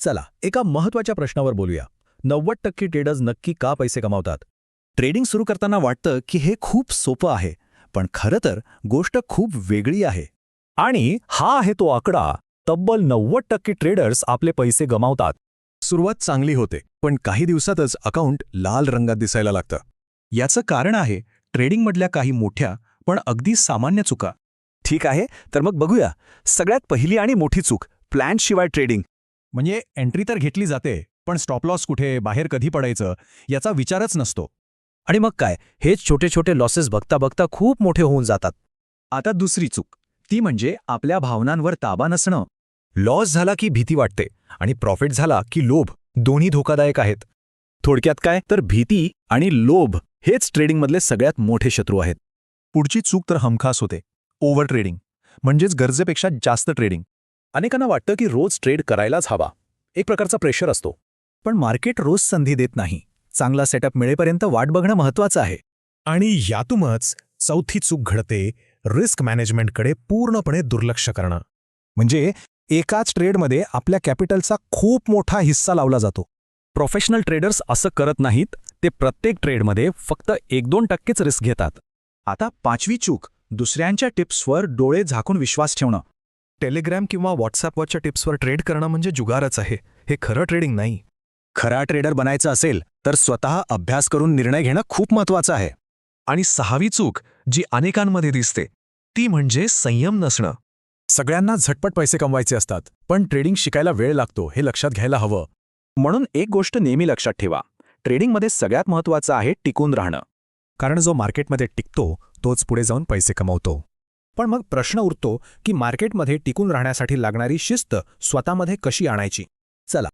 चला एका महत्त्वाच्या प्रश्नावर बोलूया. 90% ट्रेडर्स नक्की का पैसे कमावतात? ट्रेडिंग सुरू करताना वाटतं की हे खूप सोपं आहे, पण खरं तर गोष्ट खूप वेगळी आहे. आणि हा आहे तो आकडा. तब्बल 90% ट्रेडर्स आपले पैसे गमावतात. सुरुवात चांगली होते, पण काही दिवसातच अकाउंट लाल रंगात दिसायला लागतं. याचं कारण आहे ट्रेडिंगमधल्या काही मोठ्या पण अगदी सामान्य चुका. ठीक आहे, तर मग बघूया. सगळ्यात पहिली आणि मोठी चूक, प्लॅनशिवाय ट्रेडिंग. म्हणजे एंट्री तर घेतली जाते, पण स्टॉप लॉस कुठे, बाहेर कधी पडायचं याचा विचारच नसतो. आणि मग काय, हेच छोटे छोटे लॉसेस बघता बघता खूप मोठे होऊन जातात. आता दुसरी चूक, ती म्हणजे आपल्या भावनांवर ताबा नसणं. लॉस झाला की भीती वाटते आणि प्रॉफिट झाला की लोभ. दोन्ही धोकादायक आहेत. थोडक्यात काय, तर भीती आणि लोभ हेच ट्रेडिंगमधले सगळ्यात मोठे शत्रू आहेत. पुढची चूक तर हमखास होते, ओव्हर ट्रेडिंग, म्हणजेच गरजेपेक्षा जास्त ट्रेडिंग. अनेकांना वाटतं की रोज ट्रेड करायलाच हवा. एक प्रकारचा प्रेशर असतो. पण मार्केट रोज संधी देत नाही. चांगला सेटअप मिळेपर्यंत वाट बघणं महत्त्वाचं आहे. आणि यातूनच चौथी चूक घडते, रिस्क मॅनेजमेंटकडे पूर्णपणे दुर्लक्ष करणं. म्हणजे एकाच ट्रेडमध्ये आपल्या कॅपिटलचा खूप मोठा हिस्सा लावला जातो. प्रोफेशनल ट्रेडर्स असं करत नाहीत. ते प्रत्येक ट्रेडमध्ये फक्त 1-2% रिस्क घेतात. आता पाचवी चूक, दुसऱ्यांच्या टिप्सवर डोळे झाकून विश्वास ठेवणं. टेलिग्राम किंवा व्हॉट्सअपवरच्या टिप्सवर ट्रेड करणं म्हणजे जुगारच आहे. हे खरं ट्रेडिंग नाही. खरा ट्रेडर बनायचं असेल तर स्वतः अभ्यास करून निर्णय घेणं खूप महत्त्वाचं आहे. आणि सहावी चूक जी अनेकांमध्ये दिसते, ती म्हणजे संयम नसणं. सगळ्यांना झटपट पैसे कमवायचे असतात, पण ट्रेडिंग शिकायला वेळ लागतो, हे लक्षात घ्यायला हवं. म्हणून एक गोष्ट नेहमी लक्षात ठेवा. ट्रेडिंगमध्ये सगळ्यात महत्त्वाचं आहे टिकून राहणं. कारण जो मार्केटमध्ये टिकतो तोच पुढे जाऊन पैसे कमवतो. पण मग प्रश्न उरतो की मार्केटमध्ये टिकून राहण्यासाठी लागणारी शिस्त स्वतःमध्ये कशी आणायची? चला